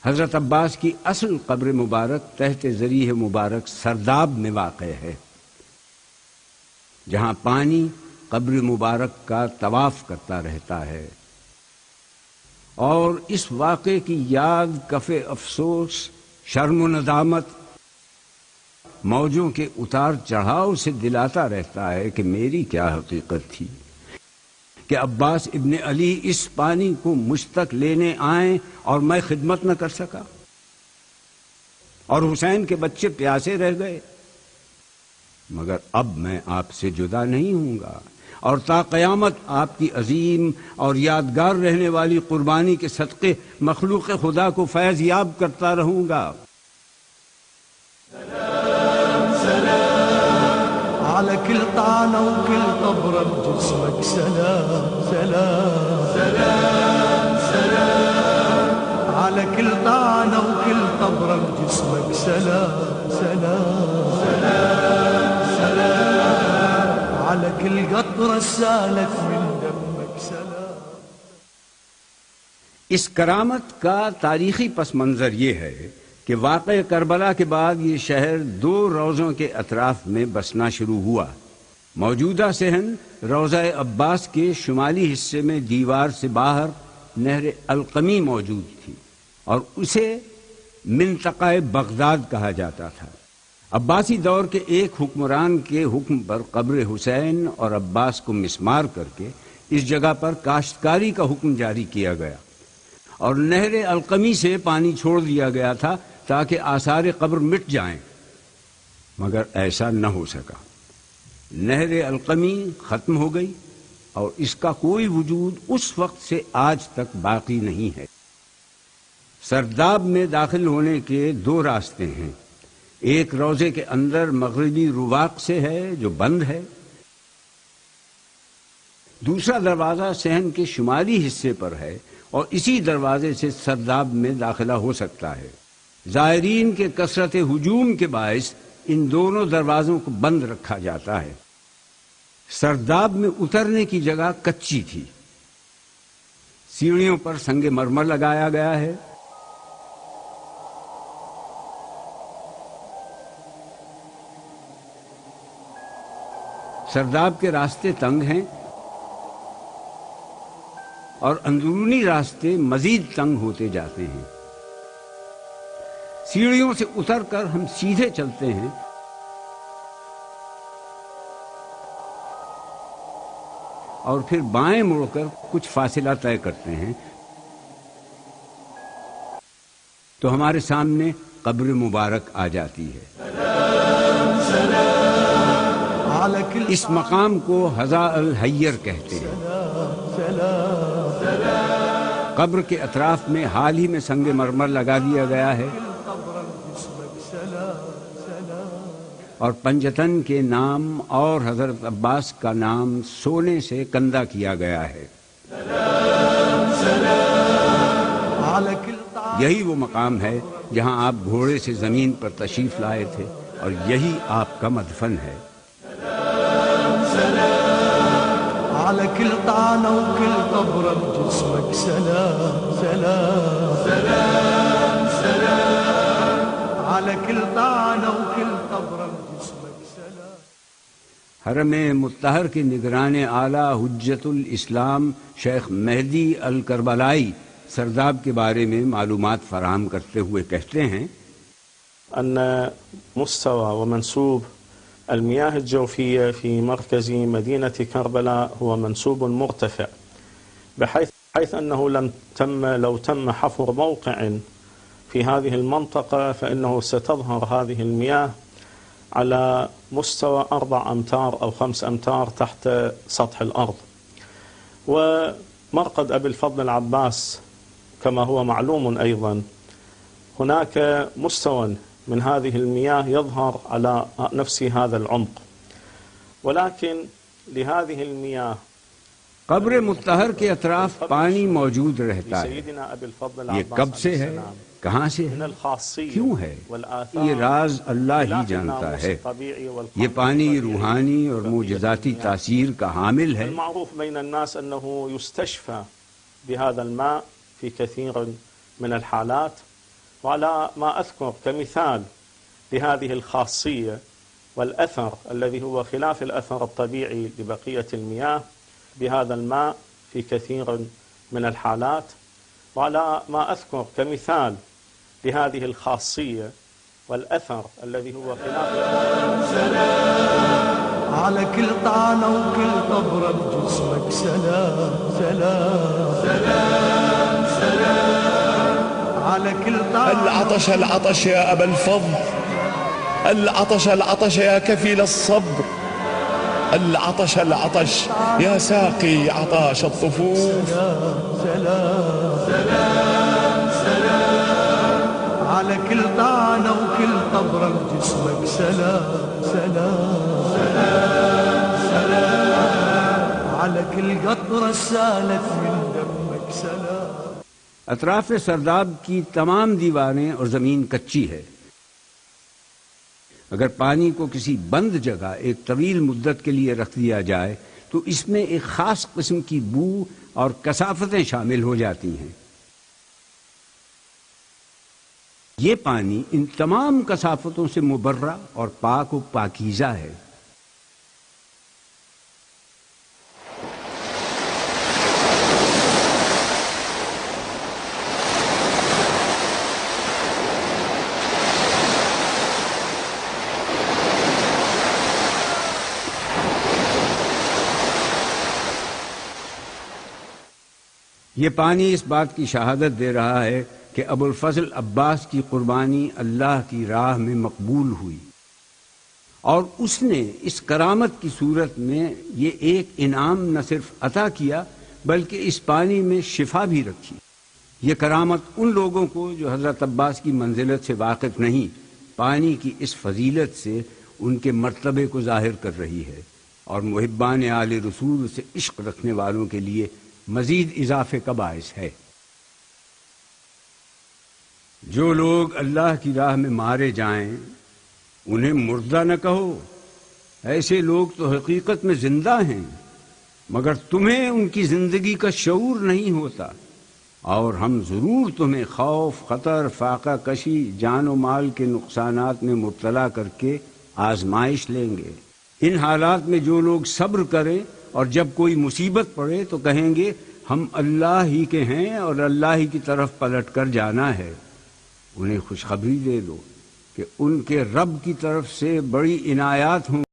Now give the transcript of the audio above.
حضرت عباس کی اصل قبر مبارک تحت ذریح مبارک سرداب میں واقع ہے، جہاں پانی قبر مبارک کا طواف کرتا رہتا ہے، اور اس واقعے کی یاد کف افسوس، شرم و ندامت، موجوں کے اتار چڑھاؤ سے دلاتا رہتا ہے کہ میری کیا حقیقت تھی کہ عباس ابن علی اس پانی کو مجھ تک لینے آئیں اور میں خدمت نہ کر سکا، اور حسین کے بچے پیاسے رہ گئے۔ مگر اب میں آپ سے جدا نہیں ہوں گا، اور تا قیامت آپ کی عظیم اور یادگار رہنے والی قربانی کے صدقے مخلوق خدا کو فیض یاب کرتا رہوں گا۔ على كل طعنة وكل قبرة بجسمك سلام سلام سلام سلام، على كل طعنة وكل قبرة بجسمك سلام سلام سلام سلام، على كل قطرة سالت من دمك سلام۔ اس کرامت کا تاریخی پس منظر یہ ہے کہ واقع کربلا کے بعد یہ شہر 2 روضوں کے اطراف میں بسنا شروع ہوا۔ موجودہ صحن روضہ عباس کے شمالی حصے میں دیوار سے باہر نہر القمی موجود تھی، اور اسے منطقہ بغداد کہا جاتا تھا۔ عباسی دور کے ایک حکمران کے حکم پر قبر حسین اور عباس کو مسمار کر کے اس جگہ پر کاشتکاری کا حکم جاری کیا گیا، اور نہر القمی سے پانی چھوڑ دیا گیا تھا تاکہ آثار قبر مٹ جائیں، مگر ایسا نہ ہو سکا۔ نہر القمی ختم ہو گئی، اور اس کا کوئی وجود اس وقت سے آج تک باقی نہیں ہے۔ سرداب میں داخل ہونے کے 2 راستے ہیں، ایک روضے کے اندر مغربی رواق سے ہے جو بند ہے، دوسرا دروازہ صحن کے شمالی حصے پر ہے، اور اسی دروازے سے سرداب میں داخلہ ہو سکتا ہے۔ زائرین کے کثرت ہجوم کے باعث ان دونوں دروازوں کو بند رکھا جاتا ہے۔ سرداب میں اترنے کی جگہ کچی تھی، سیڑھیوں پر سنگ مرمر لگایا گیا ہے۔ سرداب کے راستے تنگ ہیں، اور اندرونی راستے مزید تنگ ہوتے جاتے ہیں۔ سیڑھیوں سے اتر کر ہم سیدھے چلتے ہیں، اور پھر بائیں مڑ کر کچھ فاصلہ طے کرتے ہیں تو ہمارے سامنے قبر مبارک آ جاتی ہے۔ اس مقام کو حذا الحیر کہتے ہیں۔ قبر کے اطراف میں حال ہی میں سنگ مرمر لگا دیا گیا ہے، اور پنجتن کے نام اور حضرت عباس کا نام سونے سے کندہ کیا گیا ہے۔ یہی وہ مقام ہے جہاں آپ گھوڑے سے زمین پر تشریف لائے تھے، اور یہی آپ کا مدفن ہے۔ على كل طعنة وكل قبرة بجسمك سلام سلام سلام سلام، على كل طعنة وكل قبرة بجسمك سلام۔ حرم مطہر کے نگران اعلیٰ حجت الاسلام شیخ مہدی الکربلائی سرداب کے بارے میں معلومات فراہم کرتے ہوئے کہتے ہیں أن مستوى ومنسوب المياه الجوفية في مركز مدينة كربلاء هو منسوب مرتفع، بحيث أنه لو تم حفر موقع في هذه المنطقة فإنه ستظهر هذه المياه على مستوى 4 أمتار أو 5 أمتار تحت سطح الأرض. ومرقد أبي الفضل العباس كما هو معلوم أيضا هناك مستوى من هذه المياه يظهر على نفس هذا العمق، ولكن لهذه المياه قبر مطہر کے اطراف پانی موجود رہتا ہے۔ یہ کب سے ہے، کہاں سے ہے، کیوں ہے، یہ راز اللہ ہی جانتا ہے۔ یہ پانی روحانی اور معجزاتی تاثیر کا حامل ہے۔ المعروف بين الناس أنه يستشفى بهذا الماء في كثير من الحالات، وعلى ما أذكر كمثال لهذه الخاصية والأثر الذي هو خلاف الأثر الطبيعي لبقية المياه بهذا الماء في كثير من الحالات، وعلى ما أذكر كمثال لهذه الخاصية والأثر الذي هو خلاف على كل طعنة وكل قبرة بجسمك سلام سلام سلام سلام على كل طعنة. العطش العطش يا أبا الفضل، العطش العطش يا كفيل الصبر، العطش العطش يا ساقي عطاش الطفوف. سلام سلام سلام سلام على كل طعنة وكل قبرة بجسمك سلام سلام سلام سلام على كل قطرة سالت من دمك سلام. اطراف سرداب کی تمام دیواریں اور زمین کچی ہے. اگر پانی کو کسی بند جگہ ایک طویل مدت کے لیے رکھ دیا جائے تو اس میں ایک خاص قسم کی بو اور کثافتیں شامل ہو جاتی ہیں. یہ پانی ان تمام کثافتوں سے مبرہ اور پاک و پاکیزہ ہے. یہ پانی اس بات کی شہادت دے رہا ہے کہ ابو الفضل عباس کی قربانی اللہ کی راہ میں مقبول ہوئی، اور اس نے اس کرامت کی صورت میں یہ ایک انعام نہ صرف عطا کیا بلکہ اس پانی میں شفا بھی رکھی. یہ کرامت ان لوگوں کو جو حضرت عباس کی منزلت سے واقف نہیں، پانی کی اس فضیلت سے ان کے مرتبے کو ظاہر کر رہی ہے، اور محبان آل رسول سے عشق رکھنے والوں کے لیے مزید اضافے کا باعث ہے. جو لوگ اللہ کی راہ میں مارے جائیں انہیں مردہ نہ کہو، ایسے لوگ تو حقیقت میں زندہ ہیں، مگر تمہیں ان کی زندگی کا شعور نہیں ہوتا، اور ہم ضرور تمہیں خوف، خطر، فاقہ کشی، جان و مال کے نقصانات میں مبتلا کر کے آزمائش لیں گے. ان حالات میں جو لوگ صبر کریں اور جب کوئی مصیبت پڑے تو کہیں گے ہم اللہ ہی کے ہیں اور اللہ ہی کی طرف پلٹ کر جانا ہے، انہیں خوشخبری دے دو کہ ان کے رب کی طرف سے بڑی عنایات ہوں